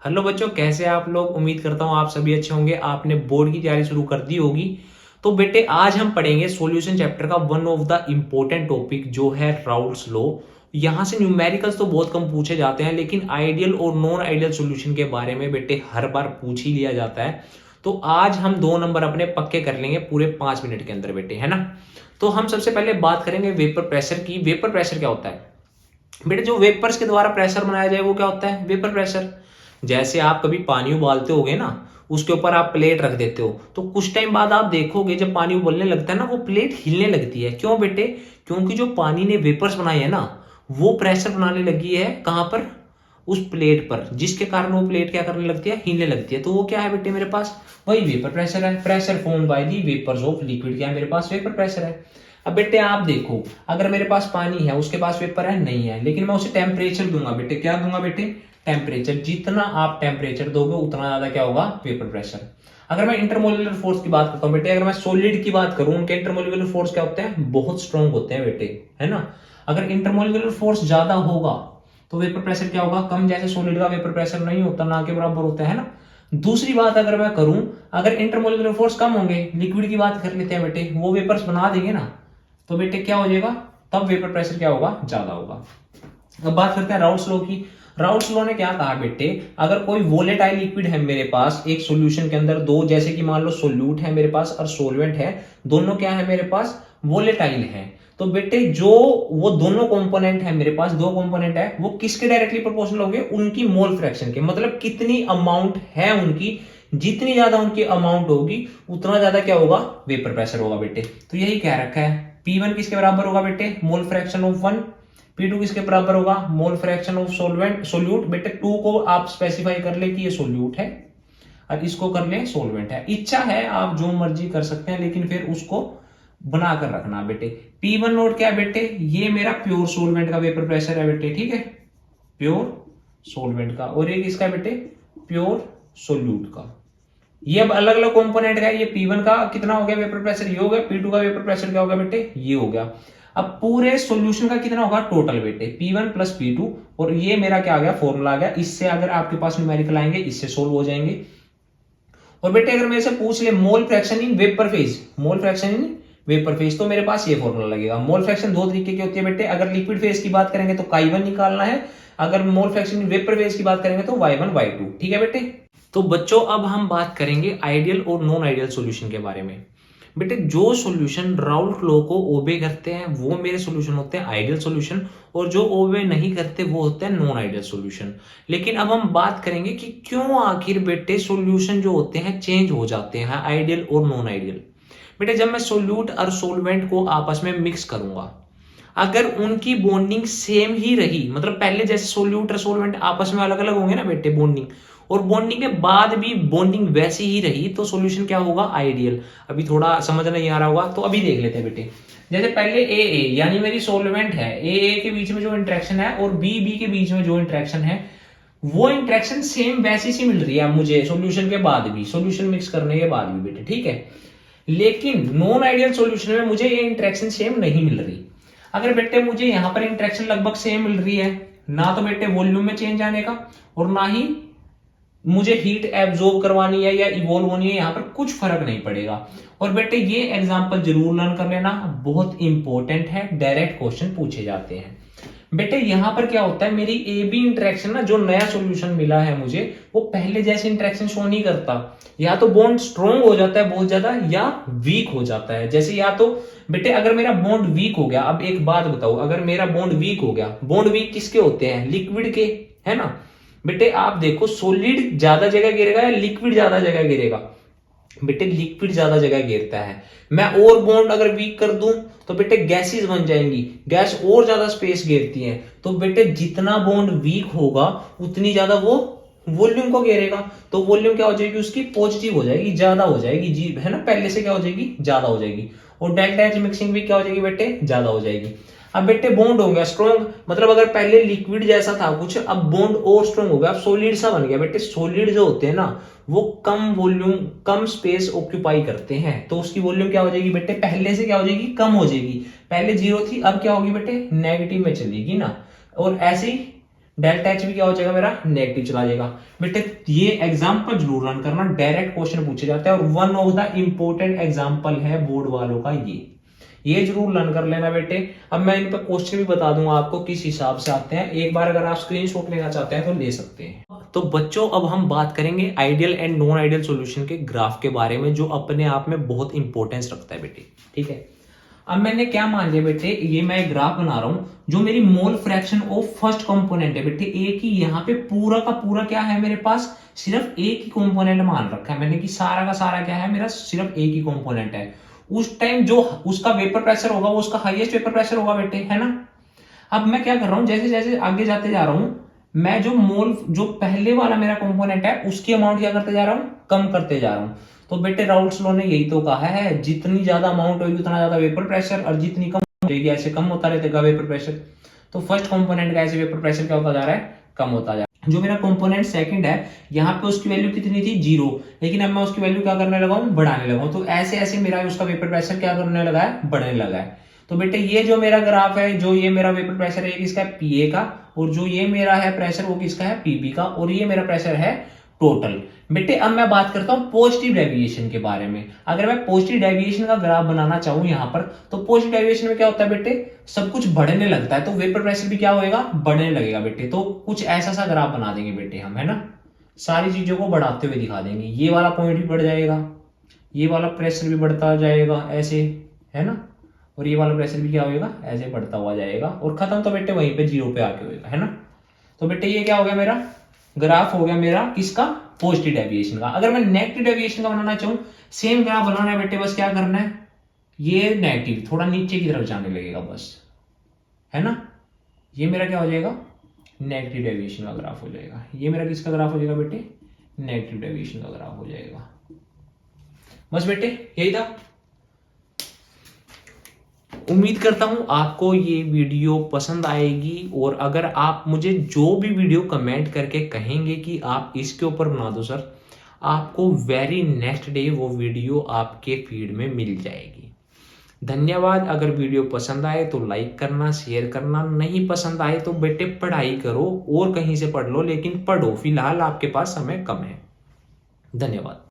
Hello बच्चों, कैसे हैं आप लोग। उम्मीद करता हूँ आप सभी अच्छे होंगे। आपने बोर्ड की तैयारी शुरू कर दी होगी। तो बेटे आज हम पढ़ेंगे सॉल्यूशन चैप्टर का one of the important topic जो है राउल्ट्स लॉ। यहाँ से न्यूमेरिकल्स तो बहुत कम पूछे जाते हैं, लेकिन आइडियल और नॉन आइडियल सॉल्यूशन के बारे में बेटे हर बार पूछ ही लिया जाता है। तो आज हम 2 नंबर अपने पक्के कर लेंगे पूरे 5 मिनट के अंदर बेटे, है ना। तो हम सबसे पहले बात करेंगे वेपर प्रेशर की। वेपर प्रेशर क्या होता है बेटे? जो वेपर्स के द्वारा प्रेशर बनाया जाए वो क्या होता है? Vapour pressure. जैसे आप कभी पानी उबालते होगे ना, उसके ऊपर आप प्लेट रख देते हो, तो कुछ टाइम बाद आप देखोगे जब पानी उबलने लगता है ना, वो प्लेट हिलने लगती है। क्यों बेटे? क्योंकि जो पानी ने वेपर्स बनाए हैं ना, वो प्रेशर बनाने लगी है कहां पर? उस प्लेट पर, जिसके कारण वो प्लेट क्या करने लगती है? हिलने लगती है। तो वो क्या है बेटे मेरे पास? वही वेपर प्रेशर है। Pressure form by the vapours of liquid. क्या है मेरे पास? वेपर प्रेशर है। अब बेटे आप देखो, अगर मेरे पास पानी है, उसके पास वेपर है नहीं है, लेकिन मैं उसे टेम्परेचर दूंगा बेटे। क्या दूंगा बेटे? टेम्परेचर। जितना आप टेम्परेचर दोगे उतना ज्यादा क्या होगा? Vapour pressure. अगर मैं इंटरमोलिकुलर फोर्स की बात करता हूँ बेटे, अगर मैं सॉलिड की बात करूं, उनके इंटरमोलिकुलर फोर्स क्या होते हैं? बहुत स्ट्रॉन्ग होते हैं बेटे, है ना। अगर इंटरमोलिकुलर फोर्स ज्यादा होगा तो वेपर प्रेशर क्या होगा? कम। जैसे सॉलिड का वेपर प्रेशर नहीं होता, ना के बराबर होता है ना। दूसरी बात अगर मैं करूं, अगर इंटरमोलिकुलर फोर्स कम होंगे, लिक्विड की बात कर लेते हैं बेटे, वो वेपर्स बना देंगे ना, तो बेटे क्या हो जाएगा? तब वेपर प्रेशर क्या होगा? ज्यादा होगा। अब बात करते हैं राउल्ट्स लॉ की। राउल्ट्स लॉ ने क्या कहा बेटे, अगर कोई वोलेटाइल लिक्विड है मेरे पास एक सॉल्यूशन के अंदर, दो जैसे कि मान लो सोल्यूट है मेरे पास और सोलवेंट है, दोनों क्या है मेरे पास? वोलेटाइल है। तो बेटे जो वो दोनों कंपोनेंट है मेरे पास, दो कंपोनेंट है, वो किसके डायरेक्टली प्रोपोर्शनल होंगे? उनकी मोल फ्रैक्शन के। मतलब कितनी अमाउंट है उनकी, जितनी ज्यादा उनकी अमाउंट होगी उतना ज्यादा क्या होगा? वेपर प्रेशर होगा बेटे। तो यही कह रखा है। P1 किसके बराबर होगा बेटे? Mole fraction of 1। P2 किसके बराबर होगा? Mole fraction of solvent solute. बेटे 2 को आप स्पेसिफाई कर ले कि ये सोल्यूट है, और इसको कर ले सोलवेंट है। इच्छा है आप जो मर्जी कर सकते हैं, लेकिन फिर उसको बनाकर रखना बेटे। P1 नोट क्या है बेटे? ये मेरा प्योर सोलवेंट का वेपर प्रेशर है बेटे, ठीक है, प्योर सोलवेंट का। और ये किसका है बेटे? प्योर सोल्यूट का। ये अब अलग अलग कंपोनेंट का। ये P1 का कितना हो गया वेपर प्रेशर? ये हो गया। P2 का वेपर प्रेशर क्या हो गया बेटे? ये हो गया। अब पूरे सॉल्यूशन का कितना होगा टोटल बेटे? P1 plus P2। और ये मेरा क्या आ गया? फॉर्मूला आ गया। इससे अगर आपके पास न्यूमेरिकल आएंगे, इससे सोल्व हो जाएंगे। और बेटे अगर मेरे से पूछ ले mole fraction in vapour phase, mole fraction in vapour phase, तो मेरे पास ये फॉर्मूला लगेगा। मोल फ्रैक्शन दो तरीके की होती है बेटे। अगर लिक्विड फेज की बात करेंगे तो काई1 निकालना है, अगर mole fraction in vapour phase की बात करेंगे तो y1 y2। ठीक है बेटे। तो बच्चों अब हम बात करेंगे आइडियल और नॉन आइडियल सॉल्यूशन के बारे में। बेटे जो सॉल्यूशन राउल्ट लॉ को ओबे करते हैं वो मेरे सॉल्यूशन होते हैं आइडियल सॉल्यूशन, और जो ओबे नहीं करते वो होते हैं नॉन आइडियल सॉल्यूशन। लेकिन अब हम बात करेंगे कि क्यों आखिर बेटे सॉल्यूशन जो होते हैं चेंज हो जाते हैं आइडियल और नॉन आइडियल। बेटे जब मैं सोल्यूट और सोलवेंट को आपस में मिक्स करूंगा, अगर उनकी बॉन्डिंग सेम ही रही, मतलब पहले जैसे सोल्यूट और सोलवेंट आपस में अलग अलग होंगे ना बेटे बॉन्डिंग, और बॉन्डिंग के बाद भी बॉन्डिंग वैसी ही रही, तो सॉल्यूशन क्या होगा? आइडियल। अभी थोड़ा समझ नहीं आ रहा होगा, तो अभी देख लेते हैं बेटे। जैसे पहले ए ए यानी मेरी सोलवेंट है, ए ए के बीच में जो इंट्रैक्शन है और बी बी के बीच में जो इंट्रैक्शन है, वो इंट्रैक्शन सेम वैसी सी मिल रही है मुझे सॉल्यूशन के बाद भी, सॉल्यूशन मिक्स करने के बाद भी बेटे, ठीक है। लेकिन नॉन आइडियल सॉल्यूशन में मुझे ये इंट्रैक्शन सेम नहीं मिल रही। अगर बेटे मुझे यहां पर इंट्रैक्शन लगभग सेम मिल रही है ना, तो बेटे वॉल्यूम में चेंज आने का, और ना ही मुझे हीट एब्जॉर्ब करवानी है या इवोल्व होनी है, यहां पर कुछ फर्क नहीं पड़ेगा। और बेटे ये एग्जांपल जरूर लर्न कर लेना, बहुत इंपॉर्टेंट है, डायरेक्ट क्वेश्चन पूछे जाते हैं। बेटे यहां पर क्या होता है, मेरी ए बी इंटरेक्शन ना, जो नया सॉल्यूशन मिला है मुझे, वो पहले जैसे इंटरेक्शन शो नहीं करता। या तो बॉन्ड स्ट्रॉन्ग हो जाता है बहुत ज्यादा, या वीक हो जाता है। जैसे या तो बेटे अगर मेरा बॉन्ड वीक हो गया, अब एक बात बताओ, अगर मेरा बॉन्ड वीक हो गया, बॉन्ड वीक किसके होते हैं? लिक्विड के, है ना। बेटे आप देखो सॉलिड ज्यादा जगह गिरेगा या लिक्विड ज्यादा जगह गिरेगा? बेटे लिक्विड ज्यादा जगह घेरता है। मैं और बॉन्ड अगर वीक कर दूं तो बेटे गैसेस बन जाएंगी, गैस और ज्यादा स्पेस घेरती है। तो बेटे जितना बॉन्ड वीक होगा उतनी ज्यादा वो वॉल्यूम को घेरेगा, तो वॉल्यूम क्या हो जाएगी उसकी? पॉजिटिव हो जाएगी, ज्यादा हो जाएगी जी, है ना, पहले से क्या हो जाएगी? ज्यादा हो जाएगी। और डेल्टा एच मिक्सिंग भी क्या हो जाएगी बेटे? ज्यादा हो जाएगी। अब बेटे बॉन्ड हो गया स्ट्रॉन्ग, मतलब अगर पहले लिक्विड जैसा था कुछ, अब बॉन्ड और स्ट्रॉन्ग हो गया, अब सॉलिड सा बन गया। बेटे सॉलिड जो होते हैं ना, वो कम वॉल्यूम कम स्पेस ऑक्यूपाई करते हैं, तो उसकी वॉल्यूम क्या हो जाएगी बेटे? पहले से क्या हो जाएगी? कम हो जाएगी। पहले जीरो थी, अब क्या होगी बेटे? नेगेटिव में चलेगी ना। और ऐसे ही डेल्टा एच भी क्या हो जाएगा मेरा, नेगेटिव चला जाएगा। बेटे ये एग्जाम्पल जरूर रन करना, डायरेक्ट क्वेश्चन पूछे जाते हैं और one of the important example है बोर्ड वालों का ये जरूर लर्न कर लेना बेटे। अब मैं इन पर क्वेश्चन भी बता दूंगा आपको किस हिसाब से आते हैं, एक बार अगर आप स्क्रीनशॉट लेना चाहते हैं तो ले सकते हैं। तो बच्चों अब हम बात करेंगे ideal and non ideal solution के ग्राफ के बारे में, जो अपने आप में बहुत इंपॉर्टेंस रखता है बेटे, ठीक है। अब मैंने क्या मान लिया बेटे, ये मैं एक ग्राफ बना रहा हूं, जो मेरी mole fraction of first component है बेटे, एक ही यहाँ पे पूरा का पूरा क्या है मेरे पास, सिर्फ एक ही कंपोनेंट मान रखा है मैंने कि सारा का सारा क्या है मेरा, सिर्फ एक ही कंपोनेंट है। उस टाइम जो उसका वेपर प्रेशर होगा वो उसका हाईएस्ट वेपर प्रेशर होगा बेटे, है ना। अब मैं क्या कर रहा हूं, जैसे जैसे आगे जाते जा रहा हूं, मैं जो पहले वाला मेरा कंपोनेंट है उसकी अमाउंट क्या करते जा रहा हूं, कम करते जा रहा हूं। तो बेटे राउल्ट्स लॉ ने यही तो कहा है, जितनी ज्यादा अमाउंट होगी उतना ज्यादा वेपर प्रेशर, और जितनी कम होगी ऐसे कम होता रहेगा वेपर प्रेशर। तो फर्स्ट कंपोनेंट का ऐसे वेपर प्रेशर क्या होता जा रहा है, कम होता जा रहा है। जो मेरा कंपोनेंट सेकंड है, यहाँ पे उसकी वैल्यू कितनी थी, 0, लेकिन अब मैं उसकी वैल्यू क्या करने लगा हूँ, बढ़ाने लगा हूँ। तो ऐसे ऐसे मेरा उसका वेपर प्रेशर क्या करने लगा है, बढ़ने लगा है। तो बेटे ये जो मेरा ग्राफ है, जो ये मेरा वेपर प्रेशर है, ये किसका है, पीए का, और जो ये मेरा है प्रेशर वो किसका है, पीबी का, और ये मेरा प्रेशर है टोटल। बेटे अब मैं बात करता हूं पॉजिटिव डेविएशन के बारे में। अगर मैं पॉजिटिव डेविएशन का ग्राफ बनाना चाहूं यहां पर, तो पॉजिटिव डेविएशन में क्या होता है बेटे, सब कुछ बढ़ने लगता है, तो वेपर प्रेशर भी क्या होएगा, बढ़ने लगेगा बेटे। तो कुछ ऐसा सा ग्राफ बना देंगे बेटे हम, है ना, सारी चीजों को बढ़ाते हुए दिखा देंगे। ये वाला पॉइंट भी बढ़ जाएगा, ये वाला प्रेशर भी बढ़ता जाएगा ऐसे, है ना, और ये वाला प्रेशर भी क्या होगा, ऐसे बढ़ता हुआ जाएगा, और खत्म तो बेटे वहीं पे 0 पे आके होगा, है ना। तो बेटे ये क्या हो गया, मेरा ग्राफ हो गया मेरा किसका, पॉजिटिव डेविएशन का। अगर मैं नेगेटिव डेविएशन का बनाना चाहूं, सेम ग्राफ बनाना है बेटे, बस क्या करना है, ये नेगेटिव थोड़ा नीचे की तरफ जाने लगेगा बस, है ना। ये मेरा क्या हो जाएगा, नेगेटिव डेविएशन का ग्राफ हो जाएगा। ये मेरा किसका ग्राफ हो जाएगा बेटे, नेगेटिव डेविएशन का ग्राफ हो जाएगा। बस बेटे यही था। उम्मीद करता हूं आपको ये वीडियो पसंद आएगी, और अगर आप मुझे जो भी वीडियो कमेंट करके कहेंगे कि आप इसके ऊपर बना दो सर, आपको वेरी नेक्स्ट डे वो वीडियो आपके फीड में मिल जाएगी। धन्यवाद। अगर वीडियो पसंद आए तो लाइक करना, शेयर करना, नहीं पसंद आए तो बेटे पढ़ाई करो और कहीं से पढ़ लो, लेकिन पढ़ो, फिलहाल आपके पास समय कम है। धन्यवाद।